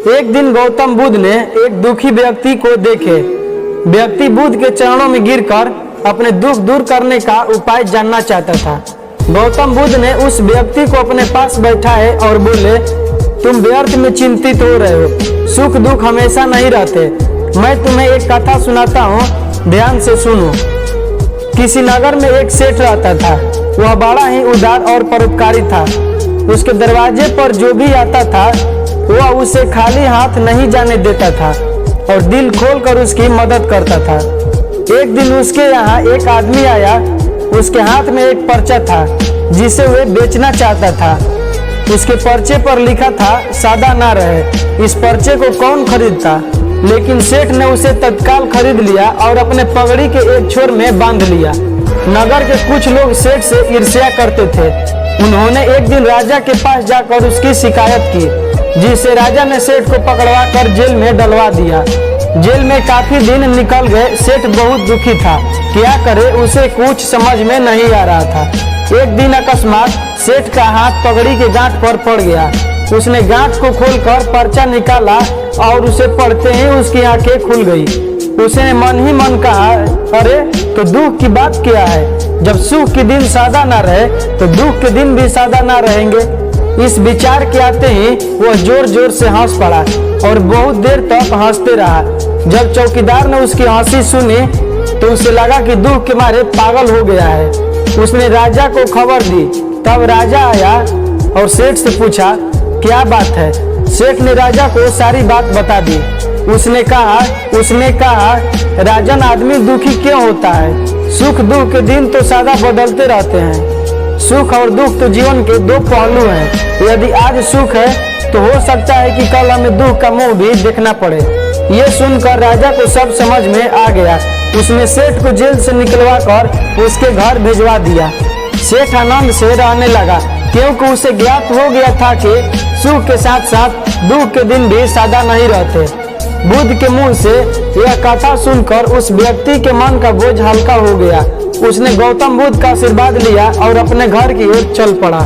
एक दिन गौतम बुद्ध ने एक दुखी व्यक्ति को देखे। व्यक्ति बुद्ध के चरणों में गिरकर अपने दुख दूर करने का उपाय जानना चाहता था। गौतम बुद्ध ने उस व्यक्ति को अपने पास बैठाए और बोले, तुम व्यर्थ में चिंतित हो रहे हो, सुख दुख हमेशा नहीं रहते। मैं तुम्हें एक कथा सुनाता हूँ, ध्यान से सुनो। किसी नगर में एक सेठ रहता था। वह बड़ा ही उदार और परोपकारी था। उसके दरवाजे पर जो भी आता था वह उसे खाली हाथ नहीं जाने देता था और दिल खोलकर उसकी मदद करता था। एक दिन उसके यहाँ एक आदमी आया। उसके हाथ में एक पर्चा था जिसे वह बेचना चाहता था। उसके पर्चे पर लिखा था, सादा ना रहे। इस पर्चे को कौन खरीदता, लेकिन सेठ ने उसे तत्काल खरीद लिया और अपने पगड़ी के एक छोर में बांध लिया। नगर के कुछ लोग सेठ से ईर्ष्या करते थे। उन्होंने एक दिन राजा के पास जाकर उसकी शिकायत की, जिससे राजा ने सेठ को पकड़वा कर जेल में डलवा दिया। जेल में काफी दिन निकल गए। सेठ बहुत दुखी था, क्या करे उसे कुछ समझ में नहीं आ रहा था। एक दिन अकस्मात सेठ का हाथ पगड़ी के गांठ पर पड़ गया। उसने गांठ को खोलकर पर्चा निकाला और उसे पढ़ते ही उसकी आंखें खुल गई। उसने मन ही मन कहा, अरे तो दुख की बात क्या है, जब सुख के दिन सादा ना रहे तो दुख के दिन भी सादा ना रहेंगे। इस विचार के आते ही वह जोर जोर से हंस पड़ा और बहुत देर तक हंसते रहा। जब चौकीदार ने उसकी हंसी सुनी तो उसे लगा कि दुख के मारे पागल हो गया है। उसने राजा को खबर दी। तब राजा आया और सेठ से पूछा, क्या बात है। सेठ ने राजा को सारी बात बता दी। उसने कहा, राजन, आदमी दुखी क्यों होता है? सुख दुख के दिन तो सदा बदलते रहते हैं। सुख और दुख तो जीवन के दो पहलू हैं। यदि आज सुख है तो हो सकता है कि कल हमें दुख का मुंह भी देखना पड़े। ये सुनकर राजा को सब समझ में आ गया। उसने सेठ को जेल से निकलवा कर उसके घर भिजवा दिया। सेठ आनंद से रहने लगा, क्योंकि उसे ज्ञात हो गया था कि सुख के साथ साथ दुख के दिन भी सादा नहीं रहते। बुद्ध के मुंह से यह कथा सुनकर उस व्यक्ति के मन का बोझ हल्का हो गया। उसने गौतम बुद्ध का आशीर्वाद लिया और अपने घर की ओर चल पड़ा।